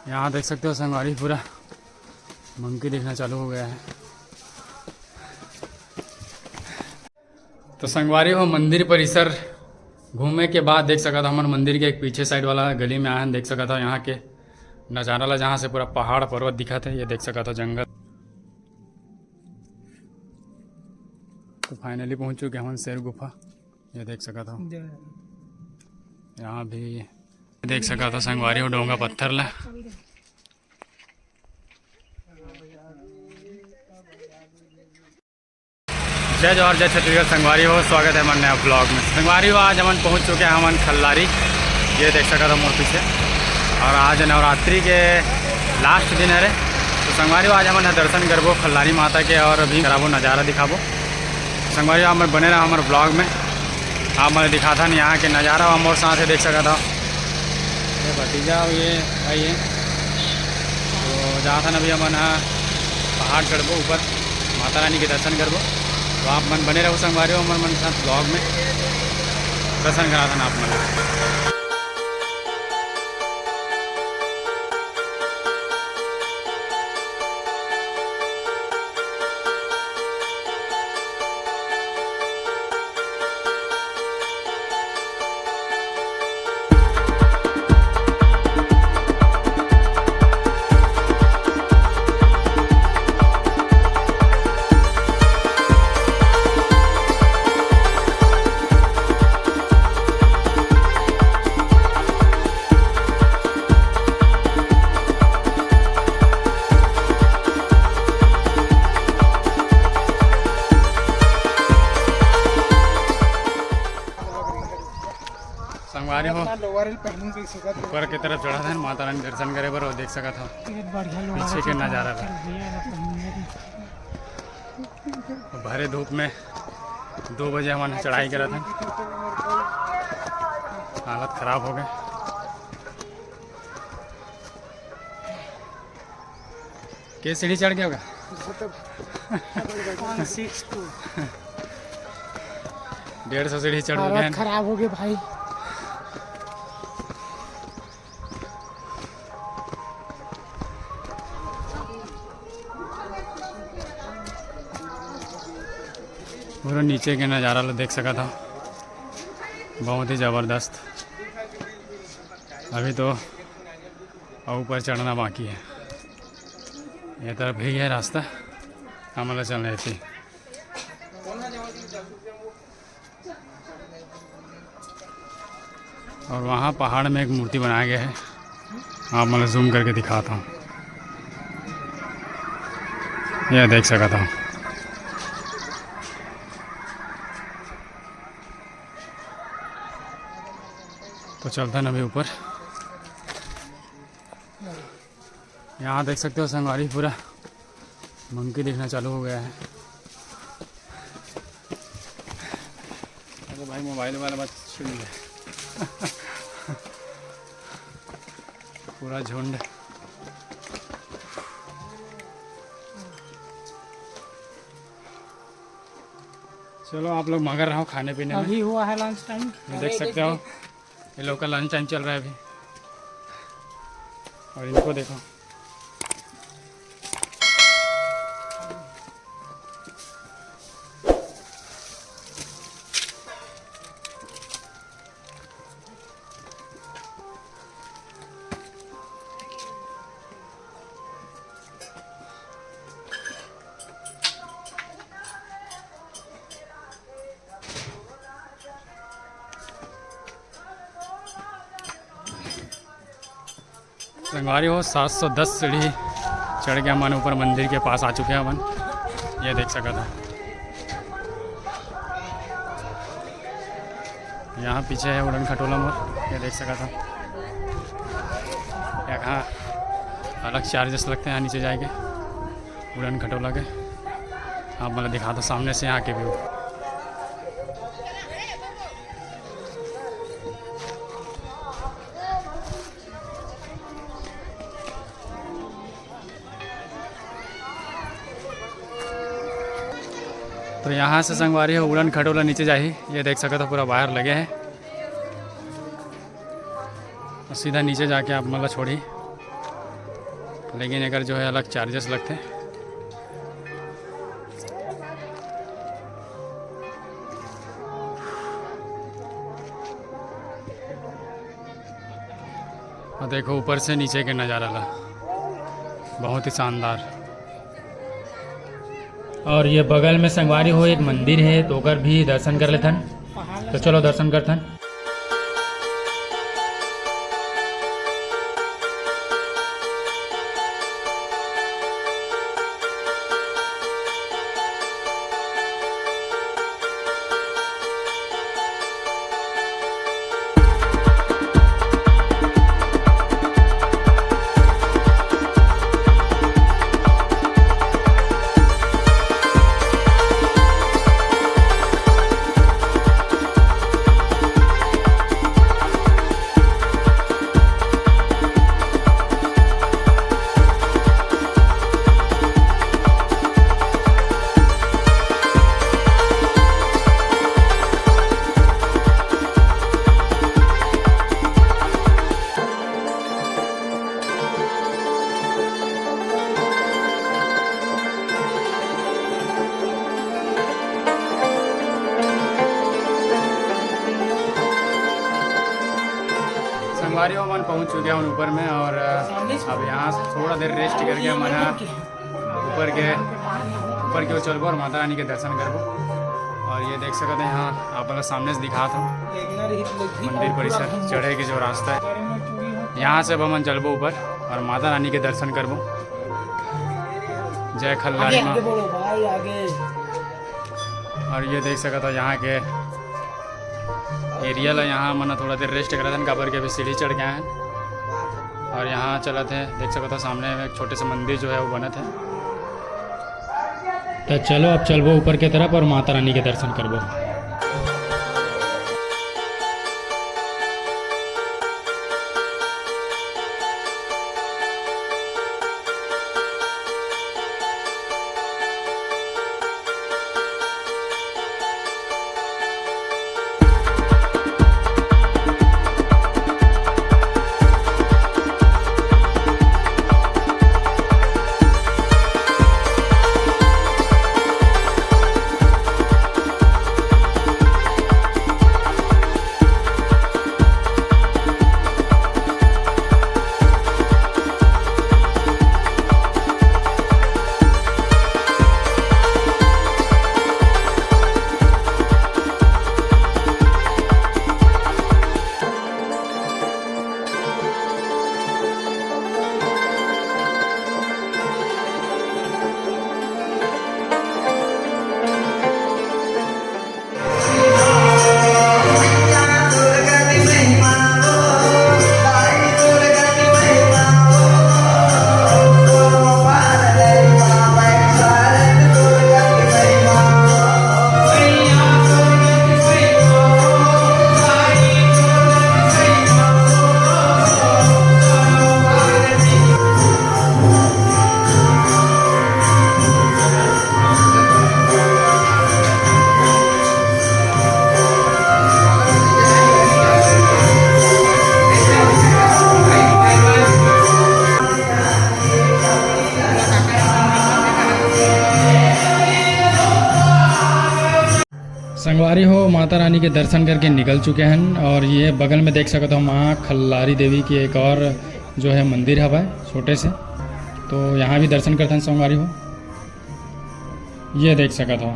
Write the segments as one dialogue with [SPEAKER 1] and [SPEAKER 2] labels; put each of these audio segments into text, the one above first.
[SPEAKER 1] यहाँ देख सकते हो संगवारी पूरा मंकी दिखना चालू हो गया है। तो संगवारी हो मंदिर परिसर घूमे के बाद देख सका था हमारे मंदिर के एक पीछे साइड वाला गली में आया देख सका था यहाँ के नज़ारा ला, जहाँ से पूरा पहाड़ पर्वत दिखा था। ये देख सका था जंगल। तो फाइनली पहुँच चुके हम शेर गुफा। ये देख सका था यहाँ भी देख सका था संगवारी हो डोंगा पत्थर ला। जय जवाहर जय छत्तीसगढ़। संगवारी हो स्वागत है हमारे नया ब्लॉग में। संगवारी हो आज हम पहुंच चुके हैं हमन खल्लारी। ये देख सका था मोर पीछे। और आज नवरात्रि के लास्ट दिन है रे। तो संगवारी हो आज हमन दर्शन करबो खल्लारी माता के और अभी कराबो नज़ारा दिखाबो। संगवारी हो हमारे बने रहा हमारे ब्लॉग में। आप मैंने दिखा था नहीं यहाँ के नज़ारा मोर साथ है देख सका था। ये भतीजा ये भाई है। तो जहाँ था अभी हमन पहाड़ चढ़बो ऊपर माता रानी के दर्शन करबो। तो आप मन बने रहो संगवारी हो हमारे मन साथ ब्लॉग में दर्शन करा था ना आप मन। संगवारी हो ऊपर की तरफ चढ़ा था माता रानी दर्शन करे बर और देख सका था पीछे के नज़ारा था। भरे धूप में 2 बजे हमारे चढ़ाई करा था। हालत खराब हो गए। के सीढ़ी चढ़ गया होगा 150 सीढ़ी चढ़ गए।
[SPEAKER 2] खराब हो गए भाई।
[SPEAKER 1] पूरा नीचे के नज़ारा लो देख सका था बहुत ही ज़बरदस्त। अभी तो ऊपर चढ़ना बाकी है। ये तरफ ही है रास्ता हम लोग चल रहे थे। और वहाँ पहाड़ में एक मूर्ति बनाया गया है। आप मतलब जूम करके दिखाता हूँ। यह देख सका था। तो चलता ना अभी ऊपर। यहाँ देख सकते हो संगवारी पूरा मंकी दिखना चालू हो गया है। अरे भाई मोबाइल वाला बात छीन ले। पूरा झुंड। चलो आप लोग मगर रहो खाने पीने में।
[SPEAKER 2] अभी हुआ है लंच टाइम।
[SPEAKER 1] देख सकते हो ये लोग का लंच टाइम चल रहा है अभी। और इनको देखो संगवारी हो 710 सीढ़ी चढ़ के हमन ऊपर मंदिर के पास आ चुके हैं हमन। ये देख सका था। यहाँ पीछे है उड़न खटोला मोर। ये देख सका था। यहाँ अलग चार्जेस लगते हैं यहाँ नीचे जाएंगे उड़न खटोला के। आप मतलब दिखा दो सामने से यहाँ के व्यू। तो यहाँ से संगवारी हो उड़न खटोला नीचे जाही। ये देख सका था पूरा बाहर लगे हैं और सीधा नीचे जाके आप मतलब छोड़ी लेकिन अगर जो है अलग चार्जेस लगते हैं। और देखो ऊपर से नीचे के नज़ारा ला, बहुत ही शानदार। और ये बगल में संगवारी हो एक मंदिर है, तो ओकर भी दर्शन कर लेथन। तो चलो दर्शन करथन। संगवारी हो मन पहुंच चुके हैं ऊपर में, और अब यहाँ थोड़ा देर रेस्ट करके हमारा ऊपर के वो चलबो और माता रानी के दर्शन करबो। और ये देख सकते हैं यहाँ आप लोग सामने से दिखा था मंदिर परिसर चढ़े के जो रास्ता है, यहाँ से अब हम चलबो ऊपर और माता रानी के दर्शन करबो। जय खल्लारी माँ। और ये देख सकते हो यहाँ के एरिया ला, यहाँ मना थोड़ा देर रेस्ट करा था, काबर के अभी सीढ़ी चढ़ गए हैं। और यहाँ चला थे, देख सकते हो सामने में एक छोटे से मंदिर जो है वो बना था। तो चलो अब चलबो ऊपर के तरफ और माता रानी के दर्शन करबो। संगवारी हो माता रानी के दर्शन करके निकल चुके हैं। और ये बगल में देख सकते हो माँ खल्लारी देवी की एक और जो है मंदिर है छोटे से, तो यहाँ भी दर्शन करते हैं संगवारी हो। ये देख सकते हो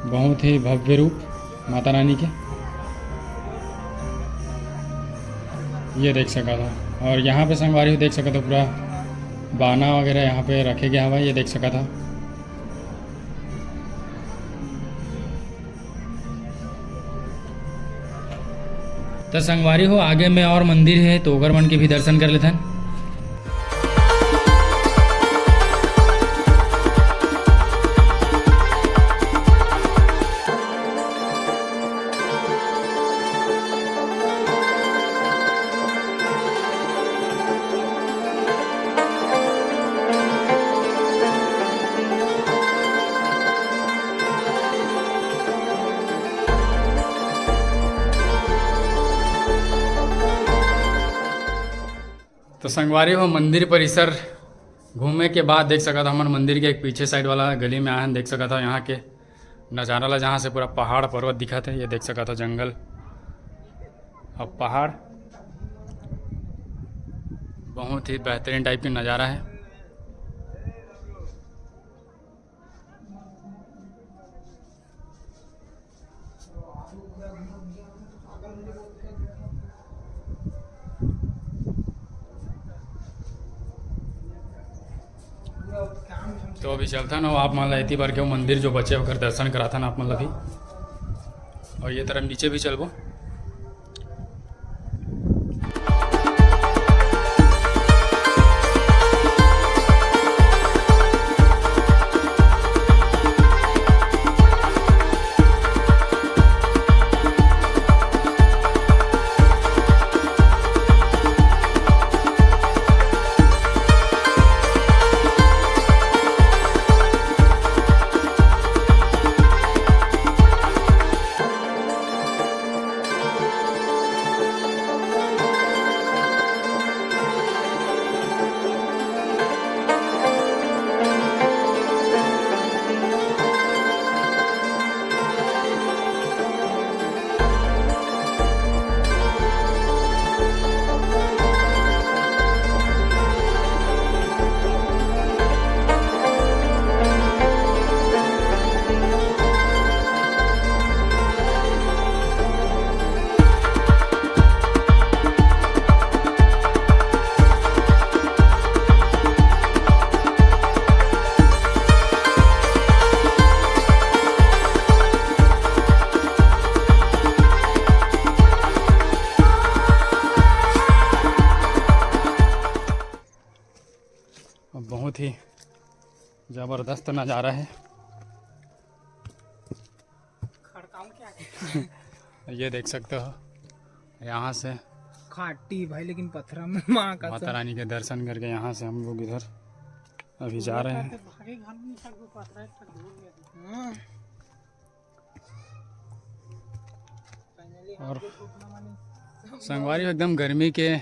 [SPEAKER 1] बहुत ही भव्य रूप माता रानी के, ये देख सकते हो। और यहाँ पे संगवारी हो देख सकते हो पूरा बाना वगैरह यहाँ पे रखे गया हुआ है, ये देख सकते हो। तो संगवारी हो आगे में और मंदिर है, तो ओगर मन के भी दर्शन कर लेते हैं। तो संगवारी हो मंदिर परिसर घूमे के बाद देख सका था हमारे मंदिर के एक पीछे साइड वाला गली में आया देख सका था यहाँ के नज़ारा ला, जहाँ से पूरा पहाड़ पर्वत दिखा थे। ये देख सका था जंगल और पहाड़, बहुत ही बेहतरीन टाइप की नज़ारा है। तो अभी चलता ना आप मान ला इतनी बार के वो मंदिर जो बचे होकर दर्शन करा था ना आप मतलब भी, और ये तरफ नीचे भी चलबो। बहुत ही ज़बरदस्त नज़ारा है। ये देख सकते हो यहाँ से
[SPEAKER 2] खाटी भाई, लेकिन पत्थर में माँ का
[SPEAKER 1] माता रानी के दर्शन करके यहाँ से हम लोग इधर अभी जा रहे हैं। और संगवारी एकदम गर्मी के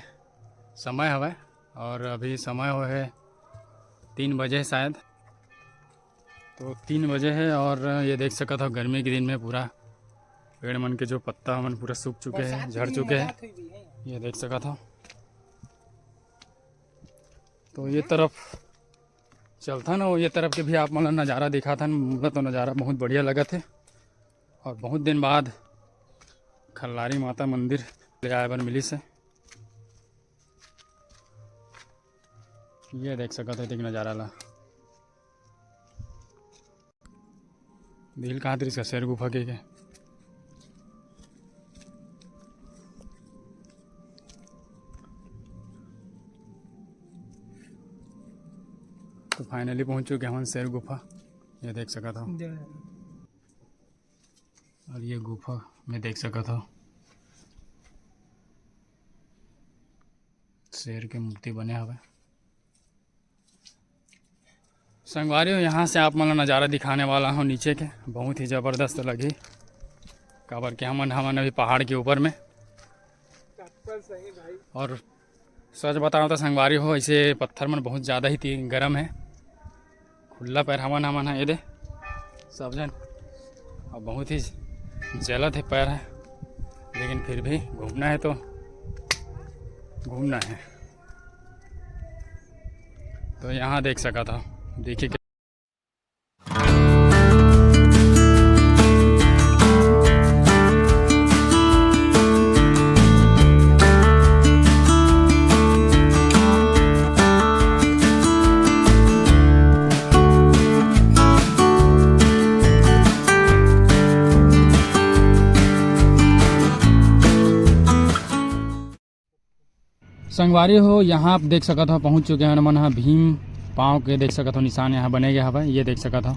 [SPEAKER 1] समय हवा, और अभी समय हो है 3 बजे शायद, तो 3 बजे है। और ये देख सका था गर्मी के दिन में पूरा पेड़ मन के जो पत्ता मन पूरा सूख चुके हैं, झड़ चुके हैं, ये देख सका था। तो ये तरफ चलता ना, ये तरफ के भी आप मतलब नज़ारा दिखा था, मुझे तो नज़ारा बहुत बढ़िया लगा थे। और बहुत दिन बाद खल्लारी माता मंदिर ले आए बन मिली से, ये देख सका था एक नज़ारा ला। दिल कहाँ इसका शेर गुफा के तो फाइनली पहुंच चुके हैं शेर गुफा, ये देख सका था। और ये गुफा में देख सका था शेर के मूर्ति बने हुए। संगवारी हो यहाँ से आप मतलब नज़ारा दिखाने वाला हूँ नीचे के, बहुत ही ज़बरदस्त लगी। काबर के हमन अभी पहाड़ के ऊपर में। और सच बताओ तो संगवारी हो ऐसे पत्थर मन बहुत ज़्यादा ही गर्म है, खुला पैर हमन है ये दे सब जन, और बहुत ही जलत है पैर है, लेकिन फिर भी घूमना है तो घूमना है। तो यहाँ देख सका था, देखिए संगवारी हो यहाँ आप देख सका था पहुँच चुके हैं मन हाँ भीम पाँव के देख सका था निशान यहाँ बने गया हवा, ये देख सका था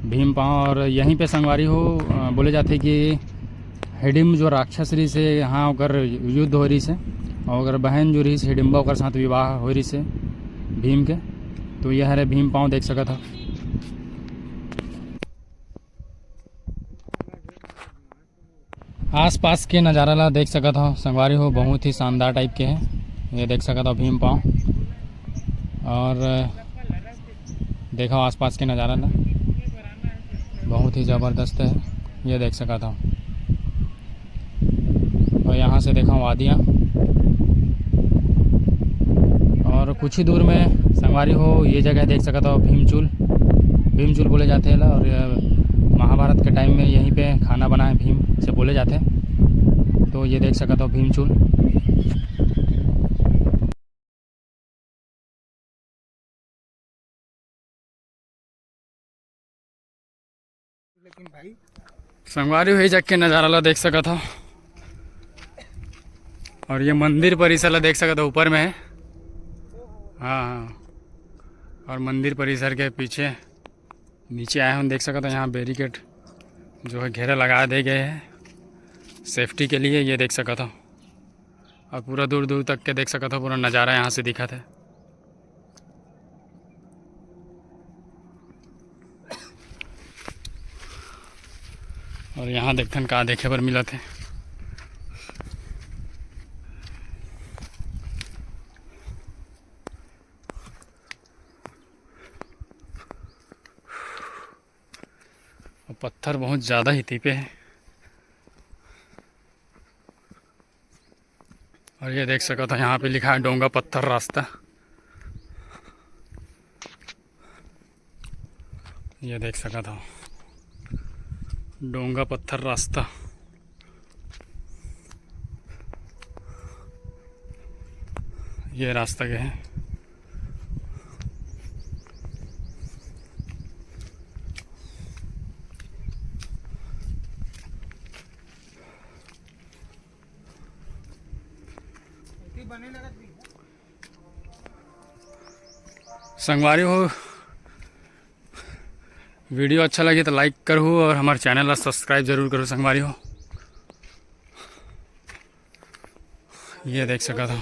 [SPEAKER 1] भीम पाँव। और यहीं पे संगवारी हो बोले जाते कि हिडिम्ब जो राक्षस रही से यहाँ ओकर युद्ध हो रही से, और अगर बहन जो रही से हिडिम्बा ओकर साथ विवाह हो रही से भीम के, तो यह है भीम पाँव देख सका था। आसपास के नज़ारा ला देख सका था संगवारी हो, बहुत ही शानदार टाइप के हैं। ये देख सकता था भीम पाँव। और देखो आसपास के नज़ारा ना बहुत ही ज़बरदस्त है, ये देख सका था। और यहाँ से देखा वादियाँ, और कुछ ही दूर में संगवारी हो ये जगह देख सका था भीमचूल। भीमचूल बोले जाते हैं, और महाभारत के टाइम में यहीं पे खाना बना है भीम से बोले जाते हैं। तो ये देख सका था भीमचूल।
[SPEAKER 2] लेकिन भाई
[SPEAKER 1] संगवारी हुई जग के नज़ारा ला देख सका था। और ये मंदिर परिसर ला देख सका था ऊपर में है। हाँ, और मंदिर परिसर के पीछे नीचे आए हम देख सका था। यहाँ बैरिकेड जो है घेरे लगा दे गए हैं सेफ्टी के लिए, ये देख सका था। और पूरा दूर दूर तक के देख सका था, पूरा नज़ारा यहाँ से दिखा था। और यहाँ देखन का देखे पर मिला थे। और पत्थर बहुत ज़्यादा ही तीपे हैं। और ये देख सका था यहाँ पे लिखा है डोंगा पत्थर रास्ता। ये देख सका था डोंगा पत्थर रास्ता। ये रास्ता के है।
[SPEAKER 2] बने लगत भी
[SPEAKER 1] संगवारी हो वीडियो अच्छा लगे तो लाइक करो, और हमारे चैनल ला सब्सक्राइब जरूर करो संगवारी हो। ये देख सका था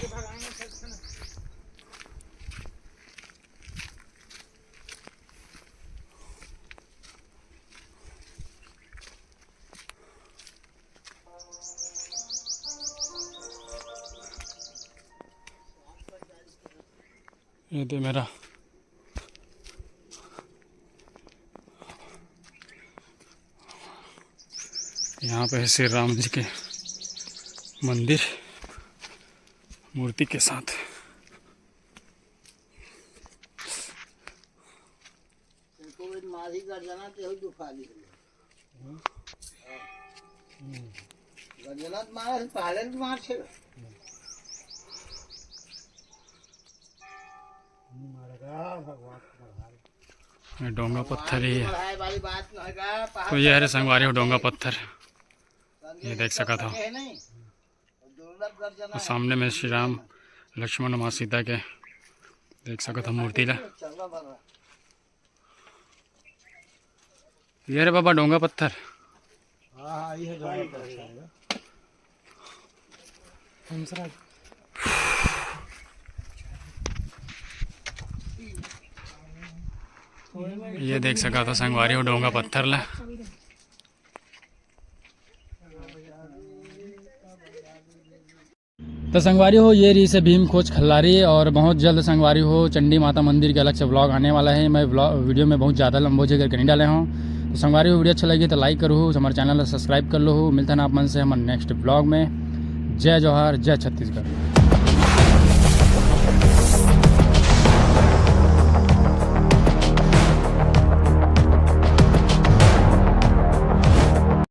[SPEAKER 1] ये तो मेरा यहाँ पे है श्री राम जी के मंदिर मूर्ति के साथ। ये डोंगा पत्थर ही है। तो ये है संगवारी हो डोंगा पत्थर, ये देख सका था। और सामने में श्री राम लक्ष्मण माँ सीता के देख सका था मूर्ति ला। ये रे बाबा डोंगा पत्थर। ये देख सका था संगवारी हो डोंगा पत्थर ला। तो संगवारी हो ये रही से भीम खोज खल्लारी। और बहुत जल्द संगवारी हो चंडी माता मंदिर के अलग से व्लॉग आने वाला है। मैं वीडियो में बहुत ज़्यादा लंबो जगह करके नहीं डाले हूँ। तो संगवारी हो वीडियो अच्छा लगी तो लाइक करो, हमारे चैनल को सब्सक्राइब कर लो। मिलता है ना आप मन से हमारे नेक्स्ट ब्लॉग में। जय जवाहर, जय छत्तीसगढ़।